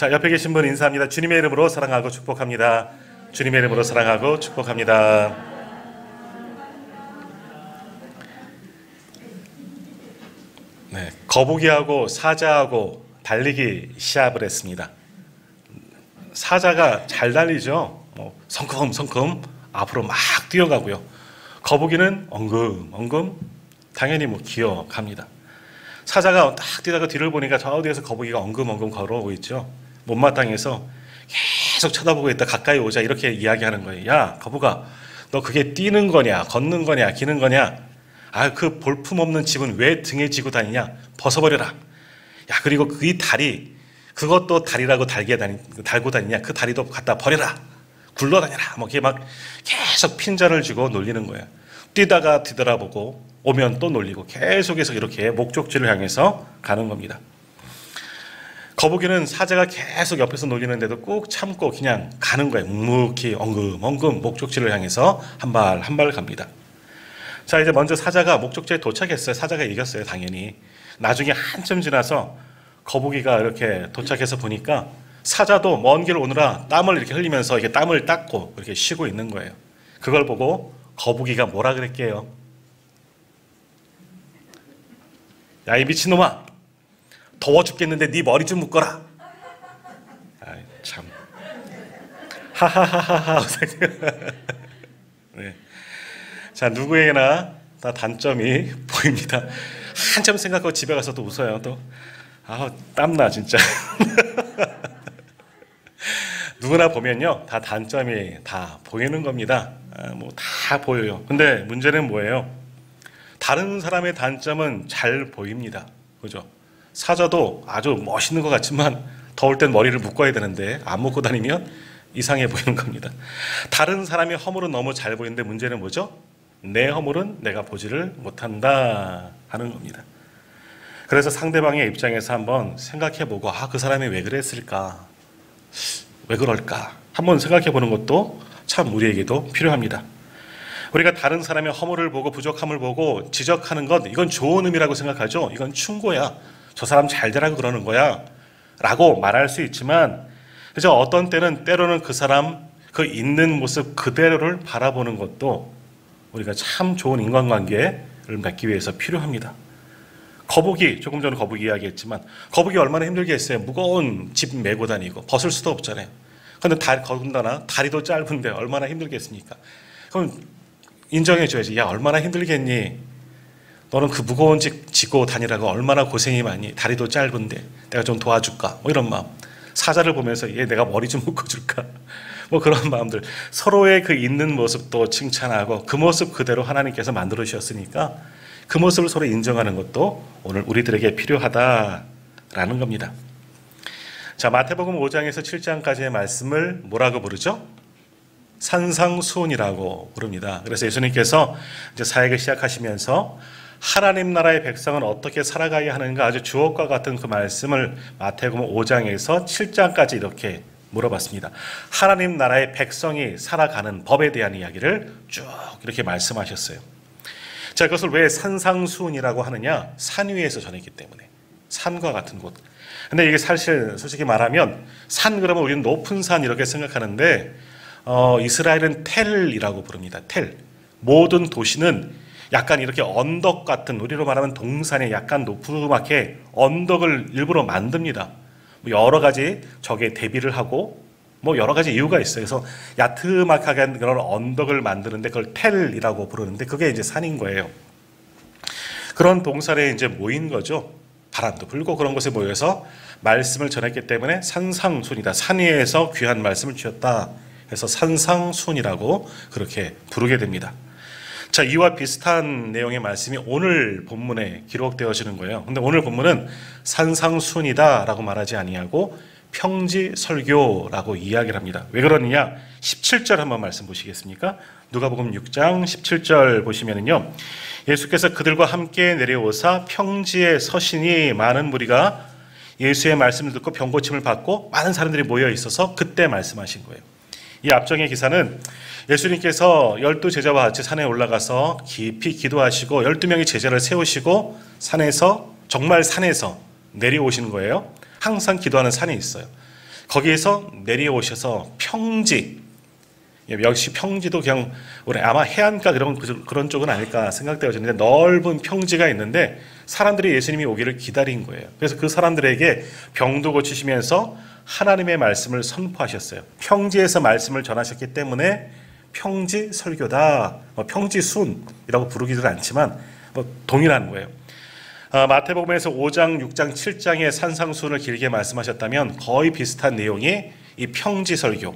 자, 옆에 계신 분 인사합니다. 주님의 이름으로 사랑하고 축복합니다. 주님의 이름으로 사랑하고 축복합니다. 네, 거북이하고 사자하고 달리기 시합을 했습니다. 사자가 잘 달리죠. 성큼성큼 앞으로 막 뛰어가고요. 거북이는 엉금엉금 당연히 기어갑니다. 사자가 딱 뛰다가 뒤를 보니까 저 뒤에서 거북이가 엉금엉금 걸어오고 있죠. 못마땅해서 계속 쳐다보고 있다 가까이 오자 이렇게 이야기하는 거예요. 야, 거북아, 너 그게 뛰는 거냐, 걷는 거냐, 기는 거냐? 아, 그 볼품없는 집은 왜 등에 지고 다니냐? 벗어버려라. 야, 그리고 그 다리, 그것도 다리라고 달고 다니냐? 그 다리도 갖다 버려라. 굴러다녀라. 이렇게 막 계속 핀잔을 주고 놀리는 거예요. 뛰다가 뒤돌아보고 오면 또 놀리고 계속해서 이렇게 목적지를 향해서 가는 겁니다. 거북이는 사자가 계속 옆에서 놀리는데도 꾹 참고 그냥 가는 거예요. 묵묵히 엉금엉금 목적지를 향해서 한 발 한 발 갑니다. 자, 이제 먼저 사자가 목적지에 도착했어요. 사자가 이겼어요, 당연히. 나중에 한참 지나서 거북이가 이렇게 도착해서 보니까 사자도 먼 길을 오느라 땀을 이렇게 흘리면서 이렇게 땀을 닦고 이렇게 쉬고 있는 거예요. 그걸 보고 거북이가 뭐라 그랬게요? 야, 이 미친놈아, 더워 죽겠는데 네 머리 좀 묶어라. 아이, 참. 하하하하하. 네. 자, 누구에게나 다 단점이 보입니다. 한참 생각하고 집에 가서 또 웃어요. 또 땀나 진짜. 누구나 보면요, 다 단점이 다 보이는 겁니다. 다 보여요. 근데 문제는 뭐예요? 다른 사람의 단점은 잘 보입니다. 그죠? 사자도 아주 멋있는 것 같지만 더울 땐 머리를 묶어야 되는데 안 묶고 다니면 이상해 보이는 겁니다. 다른 사람의 허물은 너무 잘 보이는데 문제는 뭐죠? 내 허물은 내가 보지를 못한다 하는 겁니다. 그래서 상대방의 입장에서 한번 생각해보고 그 사람이 왜 그랬을까? 왜 그럴까? 한번 생각해보는 것도 참 우리에게도 필요합니다. 우리가 다른 사람의 허물을 보고 부족함을 보고 지적하는 것, 이건 좋은 의미라고 생각하죠. 이건 충고야. 저 사람 잘 되라고 그러는 거야 라고 말할 수 있지만, 그죠? 어떤 때는 때로는 그 사람 그 있는 모습 그대로를 바라보는 것도 우리가 참 좋은 인간관계를 맺기 위해서 필요합니다. 거북이, 조금 전에 거북이 이야기했지만 거북이 얼마나 힘들게 했어요. 무거운 집 메고 다니고 벗을 수도 없잖아요. 그런데 더군다나 다리도 짧은데 얼마나 힘들겠습니까? 그럼 인정해줘야지. 야, 얼마나 힘들겠니? 너는 그 무거운 집 지고 다니라고 얼마나 고생이 많니? 다리도 짧은데 내가 좀 도와줄까? 이런 마음. 사자를 보면서 얘 내가 머리 좀 묶어줄까? 그런 마음들. 서로의 그 있는 모습도 칭찬하고 그 모습 그대로 하나님께서 만들어 주셨으니까 그 모습을 서로 인정하는 것도 오늘 우리들에게 필요하다라는 겁니다. 자, 마태복음 5장에서 7장까지의 말씀을 뭐라고 부르죠? 산상수훈이라고 부릅니다. 그래서 예수님께서 이제 사역을 시작하시면서 하나님 나라의 백성은 어떻게 살아가야 하는가 아주 주옥과 같은 그 말씀을 마태복음 5장에서 7장까지 이렇게 물어봤습니다. 하나님 나라의 백성이 살아가는 법에 대한 이야기를 쭉 이렇게 말씀하셨어요. 자, 그것을 왜 산상수훈이라고 하느냐? 산 위에서 전했기 때문에. 산과 같은 곳. 근데 이게 사실 솔직히 말하면 산 그러면 우리는 높은 산 이렇게 생각하는데 이스라엘은 텔이라고 부릅니다. 텔. 모든 도시는 약간 이렇게 언덕 같은, 우리로 말하면 동산에 약간 노프막해 언덕을 일부러 만듭니다. 여러 가지 적에 대비를 하고 여러 가지 이유가 있어요. 그래서 야트막하게 그런 언덕을 만드는데 그걸 텔이라고 부르는데 그게 이제 산인 거예요. 그런 동산에 이제 모인 거죠. 바람도 불고 그런 곳에 모여서 말씀을 전했기 때문에 산상순이다. 산 위에서 귀한 말씀을 주셨다. 그래서 산상순이라고 그렇게 부르게 됩니다. 자, 이와 비슷한 내용의 말씀이 오늘 본문에 기록되어지는 거예요. 근데 오늘 본문은 산상순이다라고 말하지 아니하고 평지설교라고 이야기를 합니다. 왜 그러느냐? 17절 한번 말씀 보시겠습니까? 누가복음 6장 17절 보시면은요, 예수께서 그들과 함께 내려오사 평지에 서시니 많은 무리가 예수의 말씀을 듣고 병고침을 받고 많은 사람들이 모여 있어서 그때 말씀하신 거예요. 이 앞정의 기사는 예수님께서 12제자와 같이 산에 올라가서 깊이 기도하시고 12명의 제자를 세우시고 산에서, 정말 산에서 내려오시는 거예요. 항상 기도하는 산이 있어요. 거기에서 내려오셔서 평지, 역시 평지도 그냥 우리 아마 해안가 그런 쪽은 아닐까 생각되어지는데 넓은 평지가 있는데 사람들이 예수님이 오기를 기다린 거예요. 그래서 그 사람들에게 병도 고치시면서 하나님의 말씀을 선포하셨어요. 평지에서 말씀을 전하셨기 때문에 평지 설교다, 평지순이라고 부르기는 않지만 동일한 거예요. 마태복음에서 5장, 6장, 7장의 산상수훈을 길게 말씀하셨다면 거의 비슷한 내용이 이 평지 설교.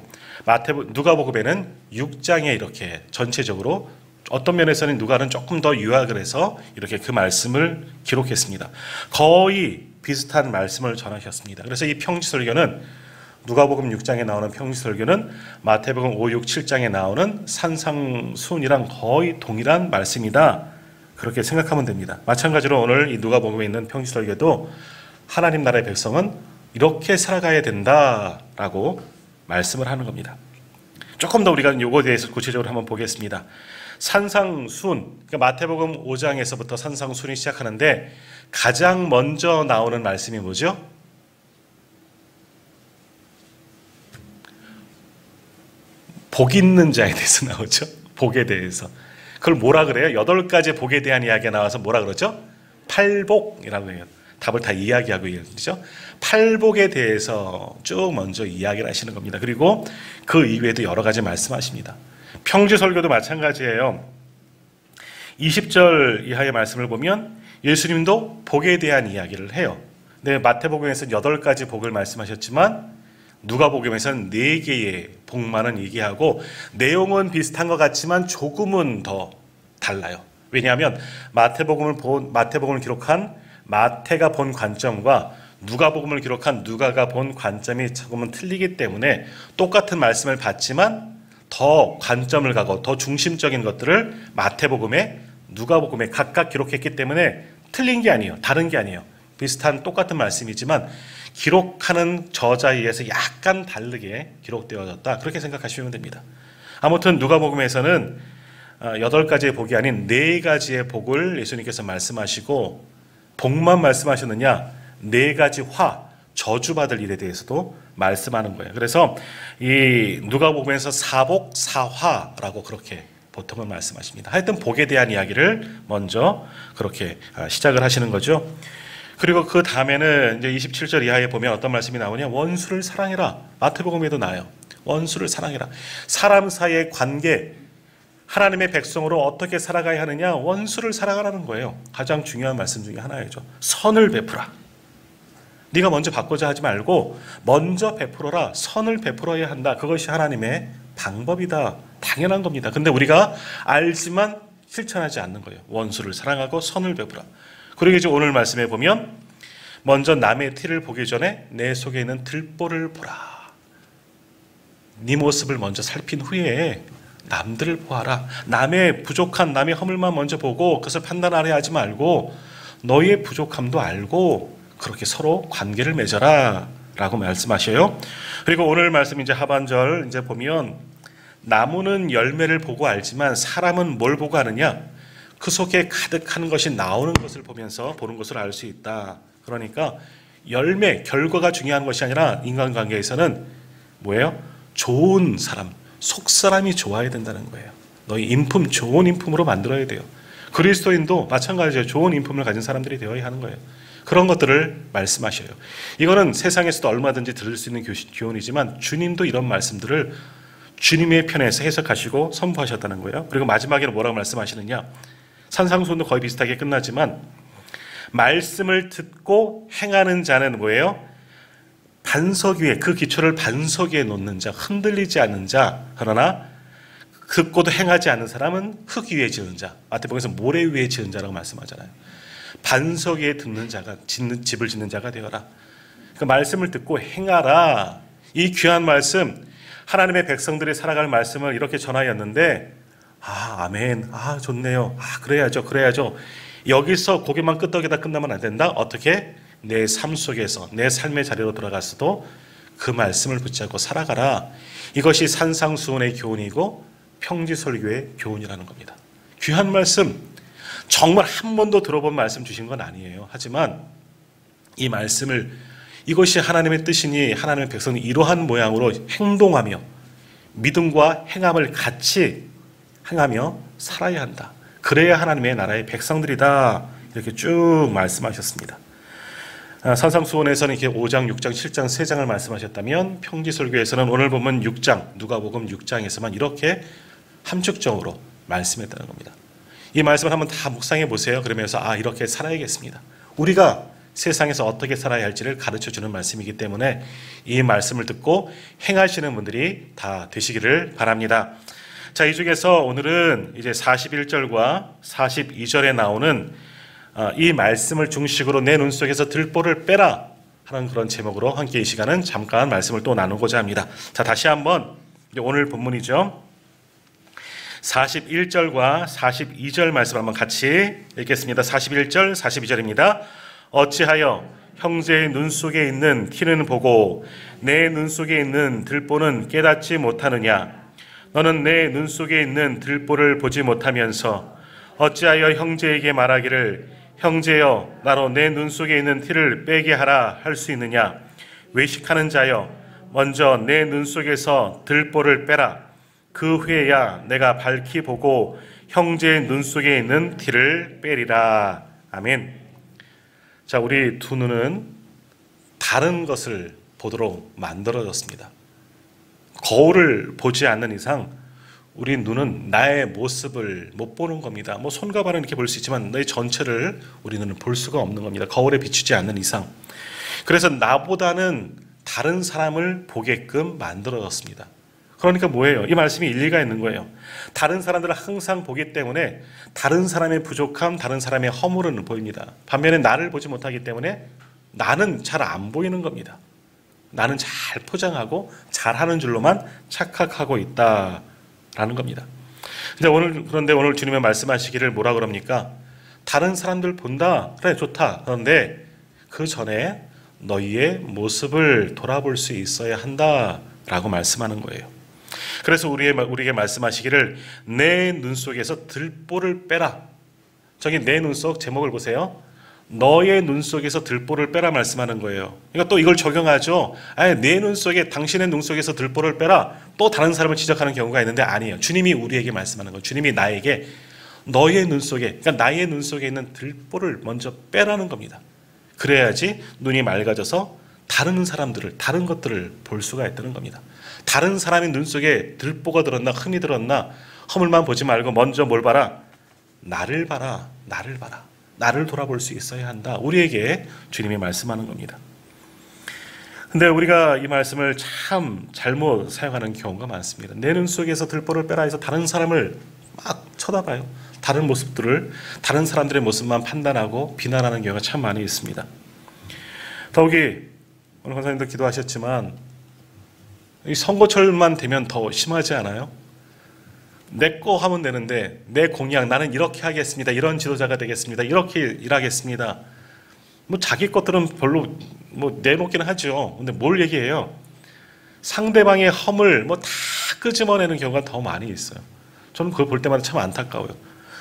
누가복음에는 6장에 이렇게 전체적으로 어떤 면에서는 누가는 조금 더 요약을 해서 이렇게 그 말씀을 기록했습니다. 거의 비슷한 말씀을 전하셨습니다. 그래서 이 평지 설교는 누가복음 6장에 나오는 평지 설교는 마태복음 5, 6, 7장에 나오는 산상수훈이랑 거의 동일한 말씀이다. 그렇게 생각하면 됩니다. 마찬가지로 오늘 이 누가복음에 있는 평지 설교도 하나님 나라의 백성은 이렇게 살아가야 된다라고 말씀을 하는 겁니다. 조금 더 우리가 이거에 대해서 구체적으로 한번 보겠습니다. 산상수훈, 그러니까 마태복음 5장에서부터 산상수훈이 시작하는데 가장 먼저 나오는 말씀이 뭐죠? 복 있는 자에 대해서 나오죠. 복에 대해서. 그걸 뭐라 그래요? 8가지 복에 대한 이야기가 나와서 뭐라 그러죠? 팔복이라고 해요. 답을 다 이야기하고 있죠. 팔복에 대해서 쭉 먼저 이야기를 하시는 겁니다. 그리고 그 이외에도 여러 가지 말씀하십니다. 평지 설교도 마찬가지예요. 20절 이하의 말씀을 보면 예수님도 복에 대한 이야기를 해요. 근데 마태복음에서는 8가지 복을 말씀하셨지만 누가복음에서는 4개의 복만은 얘기하고 내용은 비슷한 것 같지만 조금은 더 달라요. 왜냐하면 마태복음을 기록한 마태가 본 관점과 누가복음을 기록한 누가가 본 관점이 조금은 틀리기 때문에 똑같은 말씀을 받지만 더 관점을 가고 더 중심적인 것들을 마태복음에 누가복음에 각각 기록했기 때문에 틀린 게 아니에요. 다른 게 아니에요. 비슷한 똑같은 말씀이지만 기록하는 저자에 의해서 약간 다르게 기록되어졌다. 그렇게 생각하시면 됩니다. 아무튼 누가복음에서는 8가지의 복이 아닌 4가지의 복을 예수님께서 말씀하시고 복만 말씀하셨느냐? 4가지 저주받을 일에 대해서도 말씀하는 거예요. 그래서 이 누가복음에서 사복, 사화라고 그렇게 보통은 말씀하십니다. 하여튼 복에 대한 이야기를 먼저 그렇게 시작을 하시는 거죠. 그리고 그 다음에는 이제 27절 이하에 보면 어떤 말씀이 나오냐? 원수를 사랑해라. 마태복음에도 나와요. 원수를 사랑해라. 사람 사이의 관계, 하나님의 백성으로 어떻게 살아가야 하느냐? 원수를 사랑하라는 거예요. 가장 중요한 말씀 중에 하나이죠. 선을 베풀라. 네가 먼저 바꾸자 하지 말고 먼저 베풀어라. 선을 베풀어야 한다. 그것이 하나님의 방법이다. 당연한 겁니다. 근데 우리가 알지만 실천하지 않는 거예요. 원수를 사랑하고 선을 베풀어. 그리고 이제 오늘 말씀에 보면 먼저 남의 티를 보기 전에 내 속에 있는 들보를 보라. 네 모습을 먼저 살핀 후에 남들을 보아라. 남의 부족한 남의 허물만 먼저 보고 그것을 판단하려 하지 말고 너의 부족함도 알고 그렇게 서로 관계를 맺어라 라고 말씀하셔요. 그리고 오늘 말씀 이제 하반절 이제 보면 나무는 열매를 보고 알지만 사람은 뭘 보고 아느냐? 그 속에 가득한 것이 나오는 것을 보면서 보는 것을 알 수 있다. 그러니까 열매, 결과가 중요한 것이 아니라 인간관계에서는 뭐예요? 좋은 사람, 속사람이 좋아야 된다는 거예요. 너희 인품, 좋은 인품으로 만들어야 돼요. 그리스도인도 마찬가지예요. 좋은 인품을 가진 사람들이 되어야 하는 거예요. 그런 것들을 말씀하셔요. 이거는 세상에서도 얼마든지 들을 수 있는 교훈이지만 주님도 이런 말씀들을 주님의 편에서 해석하시고 선포하셨다는 거예요. 그리고 마지막에는 뭐라고 말씀하시느냐? 산상수훈도 거의 비슷하게 끝나지만 말씀을 듣고 행하는 자는 뭐예요? 반석 위에, 그 기초를 반석 위에 놓는 자, 흔들리지 않는 자. 그러나 듣고도 행하지 않는 사람은 흙 위에 지은 자. 마태복음에서 모래 위에 지은 자라고 말씀하잖아요. 반석 위에 듣는 자가, 집을 짓는 자가 되어라. 그 말씀을 듣고 행하라. 이 귀한 말씀, 하나님의 백성들이 살아갈 말씀을 이렇게 전하였는데 아멘. 좋네요. 그래야죠. 여기서 고개만 끄덕이다 끝나면 안 된다. 어떻게? 내 삶 속에서 내 삶의 자리로 돌아갔어도 그 말씀을 붙잡고 살아가라. 이것이 산상수훈의 교훈이고 평지설교의 교훈이라는 겁니다. 귀한 말씀, 정말 한 번도 들어본 말씀 주신 건 아니에요. 하지만 이 말씀을 이것이 하나님의 뜻이니 하나님의 백성이 이러한 모양으로 행동하며 믿음과 행함을 같이 행하며 살아야 한다. 그래야 하나님의 나라의 백성들이다. 이렇게 쭉 말씀하셨습니다. 산상수훈에서는 이렇게 5장, 6장, 7장, 3장을 말씀하셨다면 평지설교에서는 오늘 보면 6장, 누가복음 6장에서만 이렇게 함축적으로 말씀했다는 겁니다. 이 말씀을 한번 다 묵상해 보세요. 그러면서 이렇게 살아야겠습니다. 우리가 세상에서 어떻게 살아야 할지를 가르쳐주는 말씀이기 때문에 이 말씀을 듣고 행하시는 분들이 다 되시기를 바랍니다. 자, 이 중에서 오늘은 이제 41절과 42절에 나오는 이 말씀을 중식으로 내 눈 속에서 들보를 빼라 하는 그런 제목으로 함께 이 시간은 잠깐 말씀을 또 나누고자 합니다. 자, 다시 한번 오늘 본문이죠. 41절과 42절 말씀 한번 같이 읽겠습니다. 41절, 42절입니다. 어찌하여 형제의 눈 속에 있는 티는 보고 내 눈 속에 있는 들보는 깨닫지 못하느냐? 너는 내 눈 속에 있는 들보를 보지 못하면서 어찌하여 형제에게 말하기를 형제여 나로 내 눈 속에 있는 티를 빼게 하라 할 수 있느냐? 외식하는 자여 먼저 내 눈 속에서 들보를 빼라. 그 후에야 내가 밝히 보고 형제의 눈 속에 있는 티를 빼리라. 아멘. 자, 우리 두 눈은 다른 것을 보도록 만들어졌습니다. 거울을 보지 않는 이상 우리 눈은 나의 모습을 못 보는 겁니다. 손과 발은 이렇게 볼 수 있지만 내 전체를 우리 눈은 볼 수가 없는 겁니다. 거울에 비추지 않는 이상. 그래서 나보다는 다른 사람을 보게끔 만들어졌습니다. 그러니까 뭐예요? 이 말씀이 일리가 있는 거예요. 다른 사람들을 항상 보기 때문에 다른 사람의 부족함, 다른 사람의 허물은 보입니다. 반면에 나를 보지 못하기 때문에 나는 잘 안 보이는 겁니다. 나는 잘 포장하고 잘하는 줄로만 착각하고 있다라는 겁니다. 그런데 오늘 주님의 말씀하시기를 뭐라 그럽니까? 다른 사람들 본다. 그래, 좋다. 그런데 그 전에 너희의 모습을 돌아볼 수 있어야 한다라고 말씀하는 거예요. 그래서 우리에게 말씀하시기를 내 눈 속에서 들보를 빼라. 저기 내 눈 속 제목을 보세요. 너의 눈 속에서 들보를 빼라 말씀하는 거예요. 그러니까 또 이걸 적용하죠. 내 눈 속에 당신의 눈 속에서 들보를 빼라. 또 다른 사람을 지적하는 경우가 있는데 아니에요. 주님이 우리에게 말씀하는 거예요. 주님이 나에게 너의 눈 속에, 그러니까 나의 눈 속에 있는 들보를 먼저 빼라는 겁니다. 그래야지 눈이 맑아져서 다른 사람들을, 다른 것들을 볼 수가 있다는 겁니다. 다른 사람의 눈 속에 들보가 들었나 흠이 들었나 허물만 보지 말고 먼저 뭘 봐라? 나를 봐라. 나를 봐라. 나를 돌아볼 수 있어야 한다. 우리에게 주님이 말씀하는 겁니다. 근데 우리가 이 말씀을 참 잘못 사용하는 경우가 많습니다. 내 눈 속에서 들보를 빼라 해서 다른 사람을 막 쳐다봐요. 다른 모습들을, 다른 사람들의 모습만 판단하고 비난하는 경우가 참 많이 있습니다. 더욱이 오늘 권사님도 기도하셨지만 이 선거철만 되면 더 심하지 않아요? 내 거 하면 되는데 내 공약 나는 이렇게 하겠습니다. 이런 지도자가 되겠습니다. 이렇게 일하겠습니다. 자기 것들은 별로 내놓기는 하죠. 근데 뭘 얘기해요? 상대방의 허물 다 끄집어내는 경우가 더 많이 있어요. 저는 그걸 볼 때마다 참 안타까워요.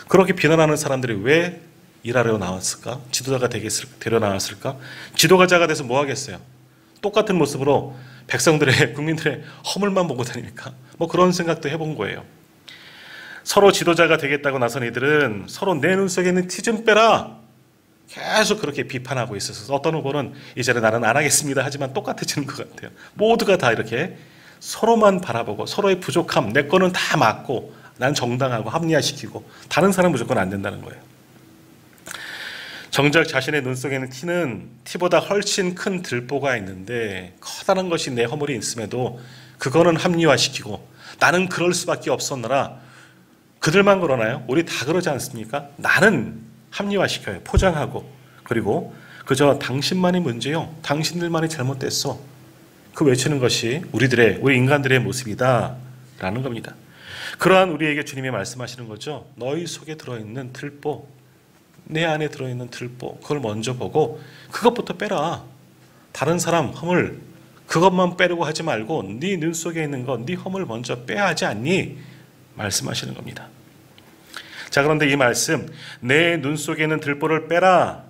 그렇게 비난하는 사람들이 왜 일하려 나왔을까? 지도자가 되려 나왔을까? 지도자가 돼서 뭐 하겠어요? 똑같은 모습으로 백성들의, 국민들의 허물만 보고 다니니까 그런 생각도 해본 거예요. 서로 지도자가 되겠다고 나선 이들은 서로 내 눈 속에 있는 티 좀 빼라. 계속 그렇게 비판하고 있어서 어떤 후보는 이제는 나는 안 하겠습니다 하지만 똑같아지는 것 같아요. 모두가 다 이렇게 서로만 바라보고 서로의 부족함, 내 거는 다 맞고 난 정당하고 합리화시키고 다른 사람 무조건 안 된다는 거예요. 정작 자신의 눈 속에 있는 티는 티보다 훨씬 큰 들보가 있는데 커다란 것이 내 허물이 있음에도 그거는 합리화시키고 나는 그럴 수밖에 없었느라 그들만 그러나요? 우리 다 그러지 않습니까? 나는 합리화시켜요. 포장하고. 그리고 그저 당신만이 문제요. 당신들만이 잘못됐어. 그 외치는 것이 우리 인간들의 모습이다 라는 겁니다. 그러한 우리에게 주님이 말씀하시는 거죠. 너희 속에 들어있는 들보, 내 안에 들어있는 들보, 그걸 먼저 보고 그것부터 빼라. 다른 사람 허물 그것만 빼려고 하지 말고 네 눈 속에 있는 것, 네 허물 먼저 빼야 하지 않니? 말씀하시는 겁니다. 자, 그런데 이 말씀 내 눈 속에 있는 들보를 빼라,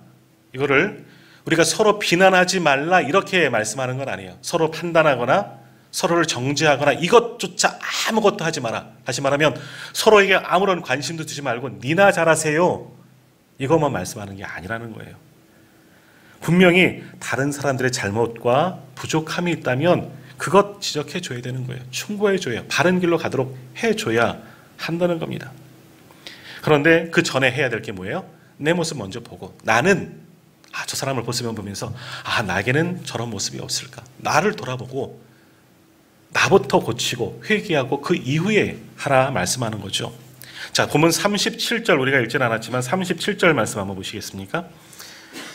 이거를 우리가 서로 비난하지 말라 이렇게 말씀하는 건 아니에요. 서로 판단하거나 서로를 정죄하거나 이것조차 아무것도 하지 마라. 다시 말하면 서로에게 아무런 관심도 두지 말고 니나 잘하세요. 이것만 말씀하는 게 아니라는 거예요. 분명히 다른 사람들의 잘못과 부족함이 있다면 그것 지적해 줘야 되는 거예요. 충고해 줘야, 바른 길로 가도록 해줘야 한다는 겁니다. 그런데 그 전에 해야 될 게 뭐예요? 내 모습 먼저 보고 나는 저 사람을 보면서 나에게는 저런 모습이 없을까? 나를 돌아보고 나부터 고치고 회개하고 그 이후에 하라 말씀하는 거죠. 자, 본문 37절 우리가 읽진 않았지만 37절 말씀 한번 보시겠습니까?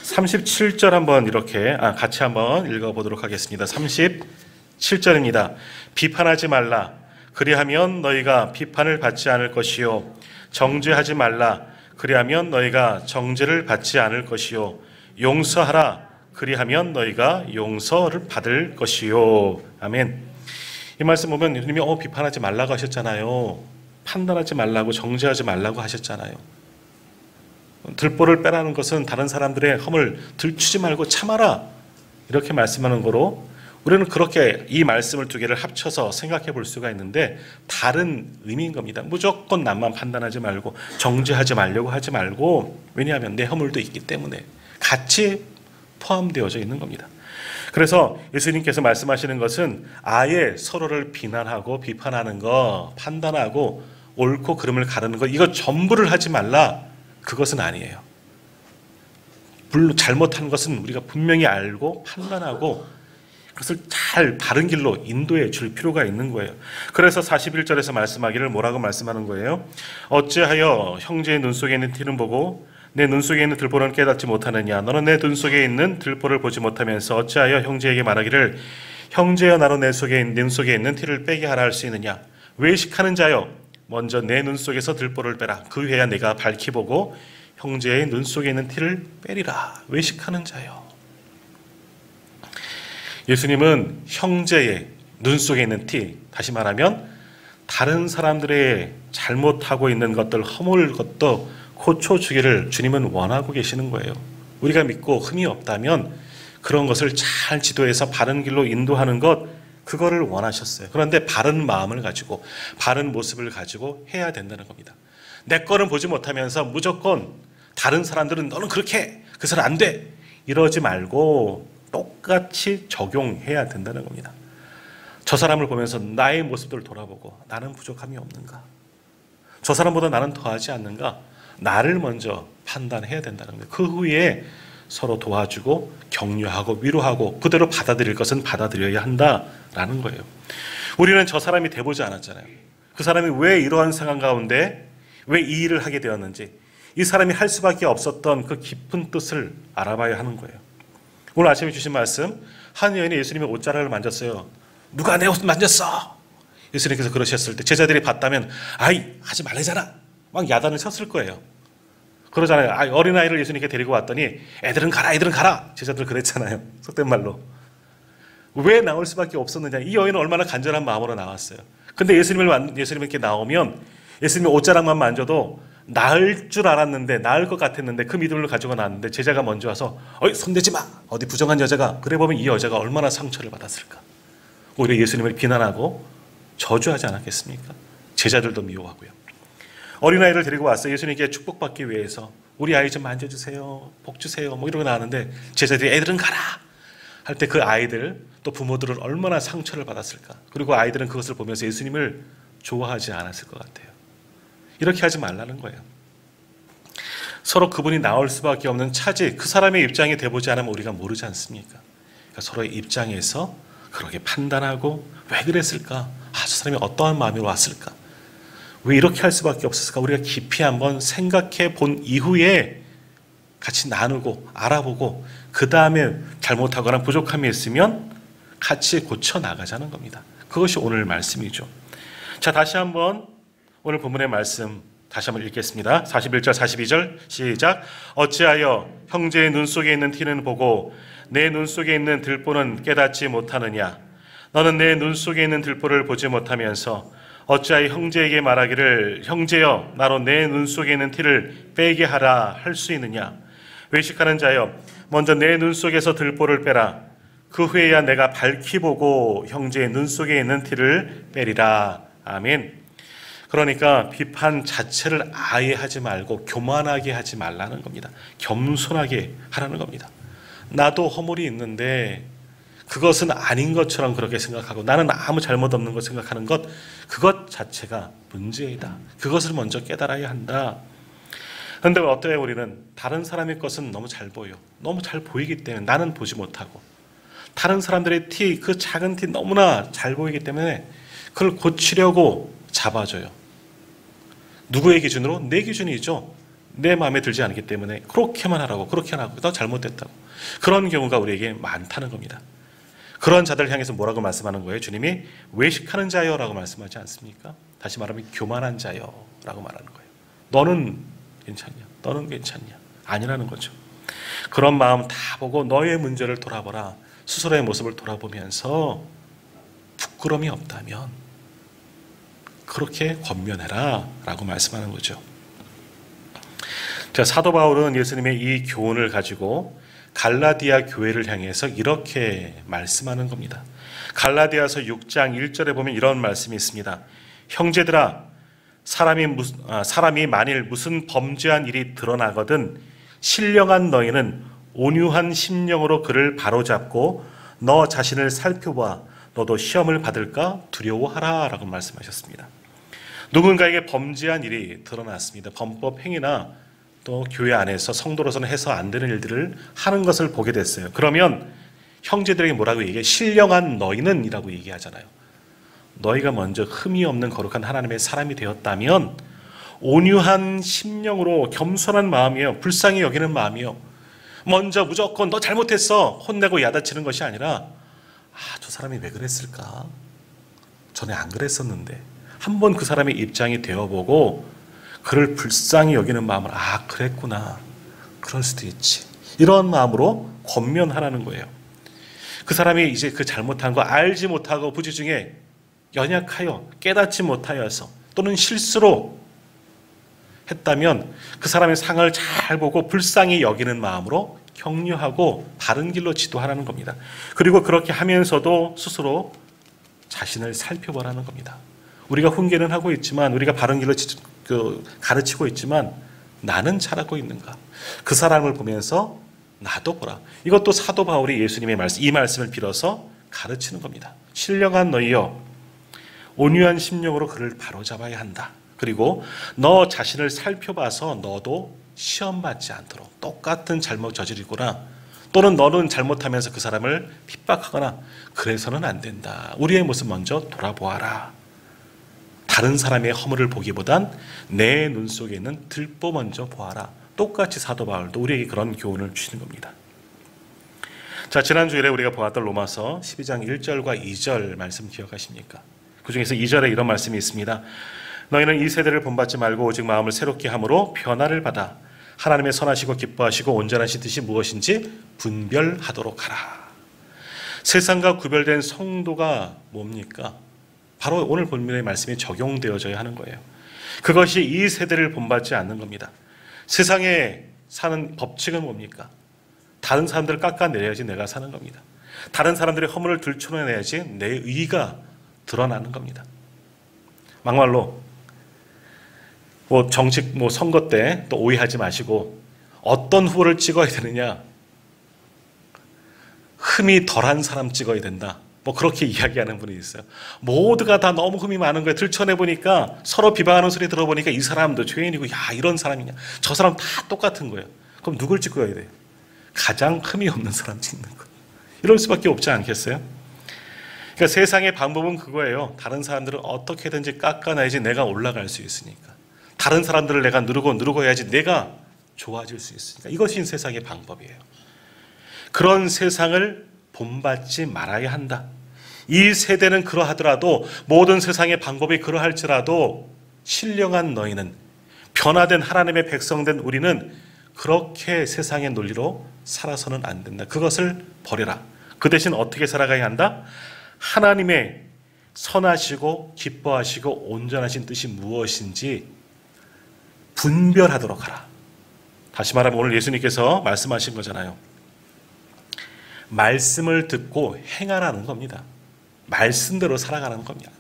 37절 한번 이렇게 같이 한번 읽어보도록 하겠습니다. 37절입니다. 비판하지 말라. 그리하면 너희가 비판을 받지 않을 것이요. 정죄하지 말라. 그리하면 너희가 정죄를 받지 않을 것이요. 용서하라. 그리하면 너희가 용서를 받을 것이요. 아멘. 이 말씀 보면 예수님이 비판하지 말라고 하셨잖아요. 판단하지 말라고, 정죄하지 말라고 하셨잖아요. 들보를 빼라는 것은 다른 사람들의 험을 들추지 말고 참아라 이렇게 말씀하는 거로 우리는 그렇게 이 말씀을 두 개를 합쳐서 생각해 볼 수가 있는데 다른 의미인 겁니다. 무조건 남만 판단하지 말고 정죄하지 말려고 하지 말고, 왜냐하면 내 허물도 있기 때문에 같이 포함되어져 있는 겁니다. 그래서 예수님께서 말씀하시는 것은 아예 서로를 비난하고 비판하는 거, 판단하고 옳고 그름을 가르는 거, 이거 전부를 하지 말라, 그것은 아니에요. 물론 잘못한 것은 우리가 분명히 알고 판단하고 그것을 잘 바른 길로 인도해 줄 필요가 있는 거예요. 그래서 41절에서 말씀하기를 뭐라고 말씀하는 거예요? 어찌하여 형제의 눈 속에 있는 티는 보고 내 눈 속에 있는 들보는 깨닫지 못하느냐? 너는 내 눈 속에 있는 들보를 보지 못하면서 어찌하여 형제에게 말하기를 형제여 나로 내 눈 속에 있는 티를 빼게 하라 할 수 있느냐? 외식하는 자여 먼저 내 눈 속에서 들보를 빼라. 그 후에야 내가 밝히 보고 형제의 눈 속에 있는 티를 빼리라. 외식하는 자여. 예수님은 형제의 눈 속에 있는 티, 다시 말하면 다른 사람들의 잘못하고 있는 것들, 허물 것도 고쳐주기를 주님은 원하고 계시는 거예요. 우리가 믿고 흠이 없다면 그런 것을 잘 지도해서 바른 길로 인도하는 것, 그거를 원하셨어요. 그런데 바른 마음을 가지고 바른 모습을 가지고 해야 된다는 겁니다. 내 거는 보지 못하면서 무조건 다른 사람들은 너는 그렇게, 그 사람 안 돼, 이러지 말고 똑같이 적용해야 된다는 겁니다. 저 사람을 보면서 나의 모습들을 돌아보고 나는 부족함이 없는가? 저 사람보다 나는 더하지 않는가? 나를 먼저 판단해야 된다는 거예요. 그 후에 서로 도와주고 격려하고 위로하고 그대로 받아들일 것은 받아들여야 한다라는 거예요. 우리는 저 사람이 돼보지 않았잖아요. 그 사람이 왜 이러한 상황 가운데 왜 이 일을 하게 되었는지, 이 사람이 할 수밖에 없었던 그 깊은 뜻을 알아봐야 하는 거예요. 오늘 아침에 주신 말씀, 한 여인이 예수님의 옷자락을 만졌어요. 누가 내 옷 만졌어? 예수님께서 그러셨을 때 제자들이 봤다면 하지 말래잖아, 막 야단을 쳤을 거예요. 그러잖아요. 어린아이를 예수님께 데리고 왔더니 애들은 가라. 제자들 그랬잖아요. 속된 말로. 왜 나올 수밖에 없었느냐. 이 여인은 얼마나 간절한 마음으로 나왔어요. 근데 예수님께 나오면 예수님의 옷자락만 만져도 나을 줄 알았는데, 나을 것 같았는데 그 믿음을 가지고 나왔는데 제자가 먼저 와서 손대지 마, 어디 부정한 여자가, 그래 보면 이 여자가 얼마나 상처를 받았을까. 오히려 예수님을 비난하고 저주하지 않았겠습니까? 제자들도 미워하고요. 어린아이를 데리고 왔어요. 예수님께 축복받기 위해서. 우리 아이 좀 만져주세요, 복 주세요, 뭐 이러고 나왔는데 제자들이 애들은 가라 할 때 그 아이들, 또 부모들은 얼마나 상처를 받았을까. 그리고 아이들은 그것을 보면서 예수님을 좋아하지 않았을 것 같아요. 이렇게 하지 말라는 거예요. 서로 그분이 나올 수밖에 없는 차지, 그 사람의 입장이 돼보지 않으면 우리가 모르지 않습니까? 그러니까 서로의 입장에서 그렇게 판단하고 왜 그랬을까? 저 사람이 어떠한 마음으로 왔을까? 왜 이렇게 할 수밖에 없었을까? 우리가 깊이 한번 생각해 본 이후에 같이 나누고 알아보고 그 다음에 잘못하거나 부족함이 있으면 같이 고쳐 나가자는 겁니다. 그것이 오늘 말씀이죠. 자, 다시 한번 오늘 본문의 말씀 다시 한번 읽겠습니다. 41절 42절 시작. 어찌하여 형제의 눈 속에 있는 티는 보고 내 눈 속에 있는 들보는 깨닫지 못하느냐? 너는 내 눈 속에 있는 들보를 보지 못하면서 어찌하여 형제에게 말하기를 형제여 나로 내 눈 속에 있는 티를 빼게 하라 할 수 있느냐? 외식하는 자여 먼저 내 눈 속에서 들보를 빼라. 그 후에야 내가 밝히 보고 형제의 눈 속에 있는 티를 빼리라. 아멘. 그러니까 비판 자체를 아예 하지 말고 교만하게 하지 말라는 겁니다. 겸손하게 하라는 겁니다. 나도 허물이 있는데 그것은 아닌 것처럼 그렇게 생각하고 나는 아무 잘못 없는 것 생각하는 것, 그것 자체가 문제이다. 그것을 먼저 깨달아야 한다. 그런데 어때요? 우리는 다른 사람의 것은 너무 잘 보여. 너무 잘 보이기 때문에 나는 보지 못하고, 다른 사람들의 티, 그 작은 티 너무나 잘 보이기 때문에 그걸 고치려고 잡아줘요. 누구의 기준으로? 내 기준이죠. 내 마음에 들지 않기 때문에 그렇게만 하라고, 그렇게만 하고, 너 잘못됐다고. 그런 경우가 우리에게 많다는 겁니다. 그런 자들을 향해서 뭐라고 말씀하는 거예요? 주님이 외식하는 자여라고 말씀하지 않습니까? 다시 말하면 교만한 자여라고 말하는 거예요. 너는 괜찮냐? 너는 괜찮냐? 아니라는 거죠. 그런 마음 다 보고 너의 문제를 돌아보라. 스스로의 모습을 돌아보면서 부끄러움이 없다면 그렇게 권면해라 라고 말씀하는 거죠. 자, 사도 바울은 예수님의 이 교훈을 가지고 갈라디아 교회를 향해서 이렇게 말씀하는 겁니다. 갈라디아서 6장 1절에 보면 이런 말씀이 있습니다. 형제들아, 사람이 만일 무슨 범죄한 일이 드러나거든 신령한 너희는 온유한 심령으로 그를 바로잡고 너 자신을 살펴봐 너도 시험을 받을까 두려워하라 라고 말씀하셨습니다. 누군가에게 범죄한 일이 드러났습니다. 범법 행위나 또 교회 안에서 성도로서는 해서 안 되는 일들을 하는 것을 보게 됐어요. 그러면 형제들에게 뭐라고 얘기해? 신령한 너희는 이라고 얘기하잖아요. 너희가 먼저 흠이 없는 거룩한 하나님의 사람이 되었다면 온유한 심령으로 겸손한 마음이에요. 불쌍히 여기는 마음이요. 먼저 무조건 너 잘못했어 혼내고 야단치는 것이 아니라 저 사람이 왜 그랬을까? 전에 안 그랬었는데 한번 그 사람의 입장이 되어보고 그를 불쌍히 여기는 마음으로 그랬구나. 그럴 수도 있지. 이런 마음으로 권면하라는 거예요. 그 사람이 이제 그 잘못한 거 알지 못하고 부지 중에 연약하여 깨닫지 못하여서 또는 실수로 했다면 그 사람의 상을 잘 보고 불쌍히 여기는 마음으로 격려하고 바른 길로 지도하라는 겁니다. 그리고 그렇게 하면서도 스스로 자신을 살펴보라는 겁니다. 우리가 훈계는 하고 있지만 우리가 바른 길로 가르치고 있지만 나는 잘하고 있는가? 그 사람을 보면서 나도 보라. 이것도 사도 바울이 예수님의 말씀, 이 말씀을 빌어서 가르치는 겁니다. 신령한 너희여 온유한 심령으로 그를 바로잡아야 한다. 그리고 너 자신을 살펴봐서 너도 시험 받지 않도록 똑같은 잘못 저지르거나 또는 너는 잘못하면서 그 사람을 핍박하거나 그래서는 안 된다. 우리의 모습 먼저 돌아보아라. 다른 사람의 허물을 보기보단 내 눈 속에 있는 들보 먼저 보아라. 똑같이 사도 바울도 우리에게 그런 교훈을 주시는 겁니다. 자, 지난주일에 우리가 보았던 로마서 12장 1절과 2절 말씀 기억하십니까? 그 중에서 2절에 이런 말씀이 있습니다. 너희는 이 세대를 본받지 말고 오직 마음을 새롭게 함으로 변화를 받아 하나님의 선하시고 기뻐하시고 온전하신 뜻이 무엇인지 분별하도록 하라. 세상과 구별된 성도가 뭡니까? 바로 오늘 본문의 말씀이 적용되어져야 하는 거예요. 그것이 이 세대를 본받지 않는 겁니다. 세상에 사는 법칙은 뭡니까? 다른 사람들을 깎아내려야지 내가 사는 겁니다. 다른 사람들의 허물을 들춰내야지 내 의의가 드러나는 겁니다. 막말로 정식 선거 때 또 오해하지 마시고 어떤 후보를 찍어야 되느냐, 흠이 덜한 사람 찍어야 된다. 그렇게 이야기하는 분이 있어요. 모두가 다 너무 흠이 많은 거예요. 들춰내보니까 서로 비방하는 소리 들어보니까 이 사람도 죄인이고 이런 사람이냐 저 사람 다 똑같은 거예요. 그럼 누굴 찍어야 돼요? 가장 흠이 없는 사람 찍는 거예요. 이럴 수밖에 없지 않겠어요? 그러니까 세상의 방법은 그거예요. 다른 사람들을 어떻게든지 깎아내야지 내가 올라갈 수 있으니까. 다른 사람들을 내가 누르고 해야지 내가 좋아질 수 있으니까. 이것이 세상의 방법이에요. 그런 세상을 본받지 말아야 한다. 이 세대는 그러하더라도 모든 세상의 방법이 그러할지라도 신령한 너희는 변화된 하나님의 백성된 우리는 그렇게 세상의 논리로 살아서는 안 된다. 그것을 버려라. 그 대신 어떻게 살아가야 한다? 하나님의 선하시고 기뻐하시고 온전하신 뜻이 무엇인지 분별하도록 하라. 다시 말하면 오늘 예수님께서 말씀하신 거잖아요. 말씀을 듣고 행하라는 겁니다. 말씀대로 살아가는 겁니다.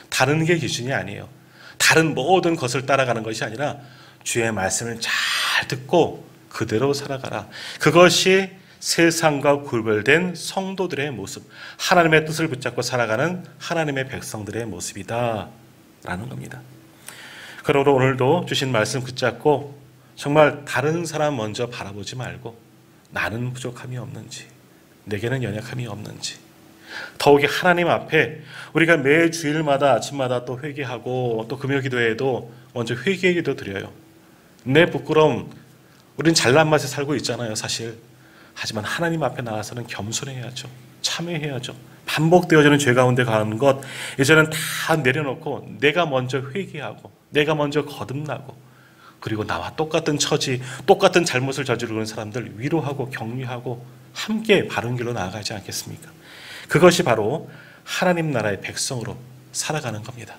다른 게 기준이 아니에요. 다른 모든 것을 따라가는 것이 아니라 주의 말씀을 잘 듣고 그대로 살아가라. 그것이 세상과 구별된 성도들의 모습, 하나님의 뜻을 붙잡고 살아가는 하나님의 백성들의 모습이다 라는 겁니다. 그러므로 오늘도 주신 말씀 붙잡고 정말 다른 사람 먼저 바라보지 말고 나는 부족함이 없는지, 내게는 연약함이 없는지, 더욱이 하나님 앞에 우리가 매 주일마다 아침마다 또 회개하고 또 금요 기도에도 먼저 회개의 기도 드려요. 내 부끄러움, 우린 잘난 맛에 살고 있잖아요, 사실. 하지만 하나님 앞에 나와서는 겸손해야죠. 참회해야죠. 반복되어지는 죄 가운데 가는 것 이제는 다 내려놓고 내가 먼저 회개하고 내가 먼저 거듭나고 그리고 나와 똑같은 처지, 똑같은 잘못을 저지르는 사람들 위로하고 격려하고 함께 바른 길로 나아가지 않겠습니까? 그것이 바로 하나님 나라의 백성으로 살아가는 겁니다.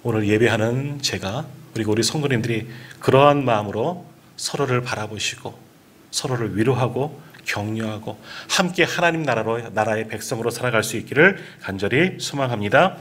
오늘 예배하는 제가 그리고 우리 성도님들이 그러한 마음으로 서로를 바라보시고 서로를 위로하고 격려하고 함께 하나님 나라의 백성으로 살아갈 수 있기를 간절히 소망합니다.